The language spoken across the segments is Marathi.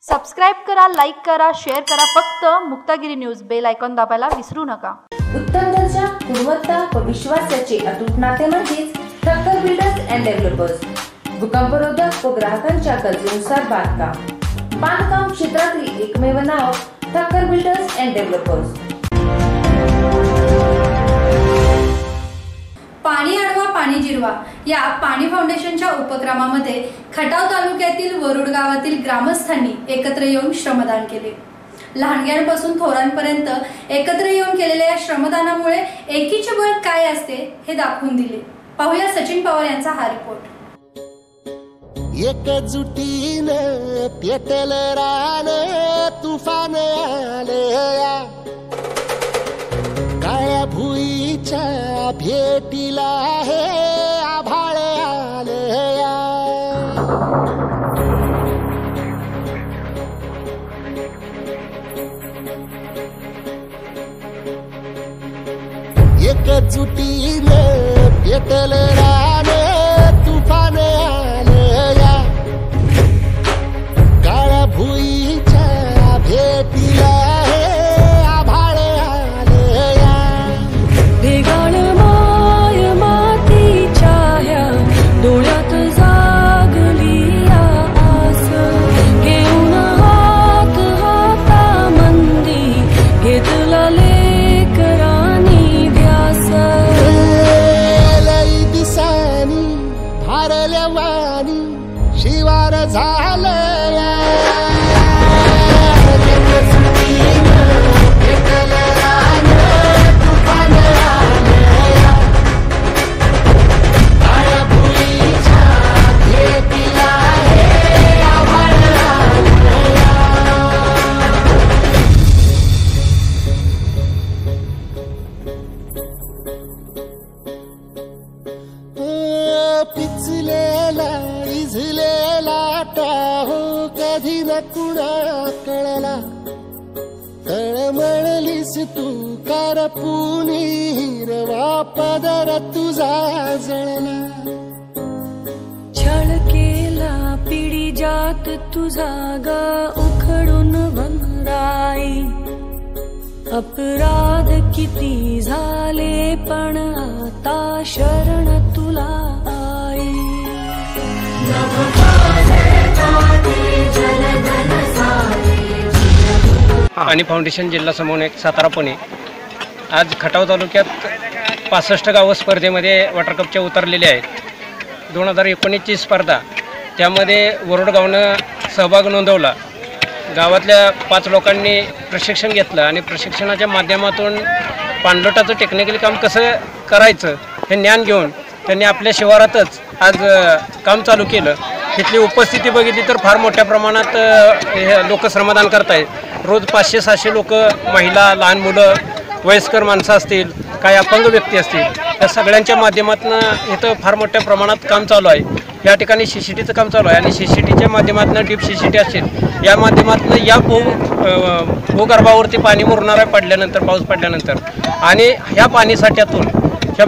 सबस्क्राइब करा, लाईक करा, शेअर करा. फक्त मुक्तागिरी न्यूज बेल आयकॉन दाबायला विसरू नका. उत्तम दर्जा, गुणवत्ता व विश्वासाचे अतूट नाते म्हणजेच ठक्कर बिल्डर्स अँड डेव्हलपर्स. भूकंपरोधक व ग्राहकांच्या गरजेनुसार बांधकाम क्षेत्रातील एकमेव नाव ठक्कर बिल्डर्स अँड डेव्हलपर्स. पाणी अडवा पाणी जिरवा या पाणी फाउंडेशनच्या उपक्रमामध्ये खटाव तालुक्यातील वरुड गावातील ग्रामस्थांनी एकत्र येऊन श्रमदान केले. लहानग्यांपासून थोरांपर्यंत एकत्र येऊन केलेल्या या श्रमदानामुळे एकीचे बळ काय असते हे दाखवून दिले. पाहूया सचिन पवार यांचा हा रिपोर्ट. एकजुटीने पेटल रान तुफान आलया, काळ्या भुईच्या भेटीला हे आभाळ आलया. एकजुटीने पेटल रान तुफान आलया, काळ्या भुईच्या भेटीला हे आभाळ आलया. ढेगाळ माय मातीच्या ह्या डोळ्यात जागली आस, घेऊन हात हातामंदी घेतला लेकरांनी ध्यास. लई दिसानी भारल्या वाणी शिवार झालया, पिचलेला इझलेला टाहो कधी न कुणा कळला. तळमळलीस तू करपुनी हिरवा पदर तुझा जळला. छळ केला पिढी जात तुझा गा उखडून भंगराई. अपराध किती झाले पण आता शरण तुला आई. पाणी फाउंडेशन जिल्हा समन्वयक सातारा पुणे आज खटाव तालुक्यात 65 गावं स्पर्धेमध्ये वॉटर कपच्या उतरलेले आहेत. 2019ची स्पर्धा त्यामध्ये वरुड गावनं सहभाग नोंदवला. गावातल्या 5 लोकांनी प्रशिक्षण घेतलं आणि प्रशिक्षणाच्या माध्यमातून पाणलोटाचं टेक्निकली काम कसं करायचं हे ज्ञान घेऊन त्यांनी आपल्या शिवारातच आज काम चालू केलं. तिथली उपस्थिती बघितली तर फार मोठ्या प्रमाणात लोक श्रमदान करत आहेत. रोज 500-600 लोक, महिला, लहान मुलं, वयस्कर माणसं असतील, काही अपंग व्यक्ती असतील, या सगळ्यांच्या माध्यमातून इथं फार मोठ्या प्रमाणात काम चालू आहे. या ठिकाणी CCTचं काम चालू आहे आणि CCTच्या माध्यमातून डीप CCT असतील, या माध्यमातून या भूगर्भावरती पाणी मुरणार आहे पडल्यानंतर, पाऊस पडल्यानंतर. आणि ह्या पाणीसाठ्यातून ह्या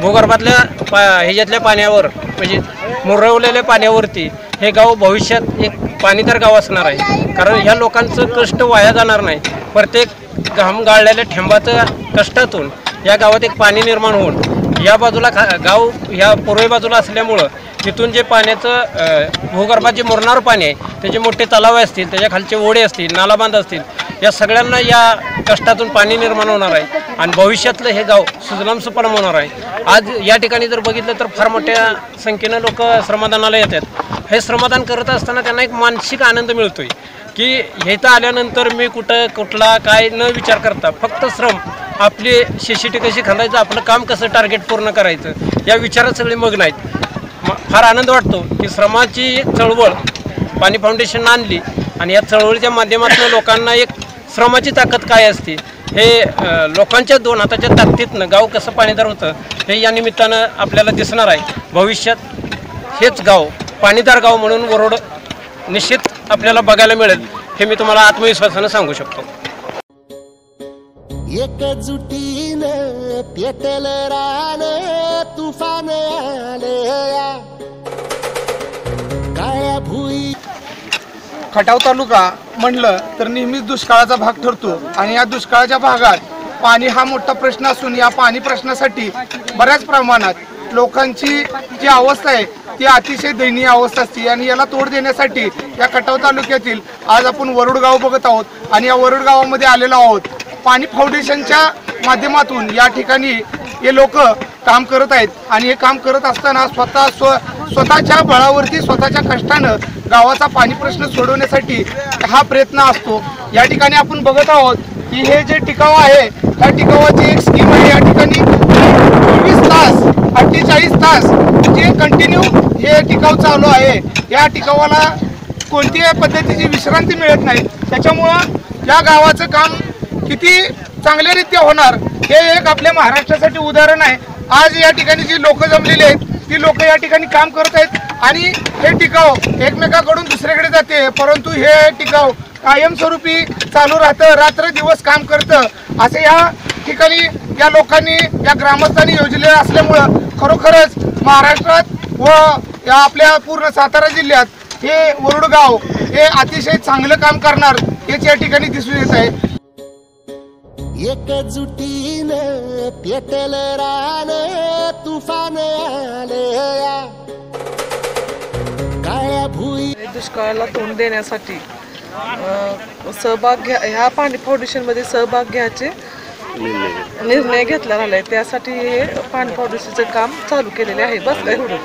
भूगर्भातल्या ह्याच्यातल्या पाण्यावर म्हणजे मुरवलेल्या पाण्यावरती हे गाव भविष्यात एक पाणीदार गाव असणार आहे. कारण ह्या लोकांचं कष्ट वाया जाणार नाही. प्रत्येक घाम गाळलेल्या ठेंबाचं कष्टातून या गावात एक पाणी निर्माण होऊन या बाजूला गाव ह्या पूर्वे बाजूला असल्यामुळं तिथून जे पाण्याचं भूगर्भात जे मुरणारं पाणी आहे, त्याचे मोठे तलाव असतील, त्याच्या खालचे ओढे असतील, नालाबांध असतील, या सगळ्यांना या कष्टातून पाणी निर्माण होणार आहे आणि भविष्यातलं हे गाव सुजलाम सुफलाम होणार आहे. आज या ठिकाणी जर बघितलं तर फार मोठ्या संख्येनं लोक श्रमदानाला येतात. हे श्रमदान करत असताना त्यांना एक मानसिक आनंद मिळतोय की इथं आल्यानंतर मी कुठला काय न विचार करता फक्त श्रम, आपली CCT कशी खांदायचं, आपलं काम कसं टार्गेट पूर्ण करायचं या विचारात सगळे मग्न आहेत. फार आनंद वाटतो की श्रमाची चळवळ पाणी फाउंडेशन आणली आणि या चळवळीच्या माध्यमातून लोकांना एक श्रमाची ताकद काय असते हे लोकांच्या 2 हाताच्या ताकदीतनं गाव कसं पाणीदार होतं हे या निमित्तानं आपल्याला दिसणार आहे. भविष्यात हेच गाव पाणीदार गाव म्हणून वरुड निश्चित आपल्याला बघायला मिळेल हे मी तुम्हाला आत्मविश्वासानं सांगू शकतो. एकजुटीने पेटल रान तुफान आलया, काळ्या भुई खटाव तालुका म्हणलं तर नेहमीच दुष्काळाचा भाग ठरतो आणि या दुष्काळाच्या भागात पाणी हा मोठा प्रश्न असून या पाणी प्रश्नासाठी बऱ्याच प्रमाणात लोकांची जी अवस्था आहे ती अतिशय दयनीय अवस्था असते आणि याला तोड देण्यासाठी या खटाव तालुक्यातील आज आपण वरुड गाव बघत आहोत आणि या वरुड गावामध्ये आलेलो आहोत। पाणी फाउंडेशनच्या माध्यमातून या ठिकाणी हे लोक काम करत आहेत आणि हे काम करत असताना स्वतःच्या बळावरती स्वतःच्या कष्टानं गावाचा पाणी प्रश्न सोडवण्यासाठी हा प्रयत्न असतो। या ठिकाणी आपण बघत आहोत की हे जे टिकाव आहे त्या टिकावाची एक स्कीम आहे। या ठिकाणी 24 तास 48 तास जे कंटिन्यू हे टिकाव चालू आहे। या टिकावाला कोणत्याही पद्धतीची विश्रांती मिळत नाही, त्याच्यामुळं या गावाचं काम किती चांगल्यारीत्या होणार हे एक आपल्या महाराष्ट्रासाठी उदाहरण आहे। आज या ठिकाणी जी लोक जमलेली आहेत ती लोक या ठिकाणी काम करत आहेत आणि हे टिकाव एकमेकाकडून दुसरीकडे जाते, परंतु हे टिकाव कायमस्वरूपी चालू राहतं, रात्र दिवस काम करतं असे या ठिकाणी या लोकांनी या ग्रामस्थांनी योजले असल्यामुळं खरोखरच महाराष्ट्रात व या आपल्या पूर्ण सातारा जिल्ह्यात हे वरुड गाव हे अतिशय चांगलं काम करणार हेच या ठिकाणी दिसून येत आहे। एकजुटीनं पेटलं रान तुफान आलया काळ्या भुई दुष्काळाला तोंड देण्यासाठी ह्या पाणी फाउंडेशनमध्ये सहभाग घ्यायचे निर्णय घेतला आहे। त्यासाठी हे पाणी फाउंडेशनचं काम चालू केलेले आहे। बस एवढं।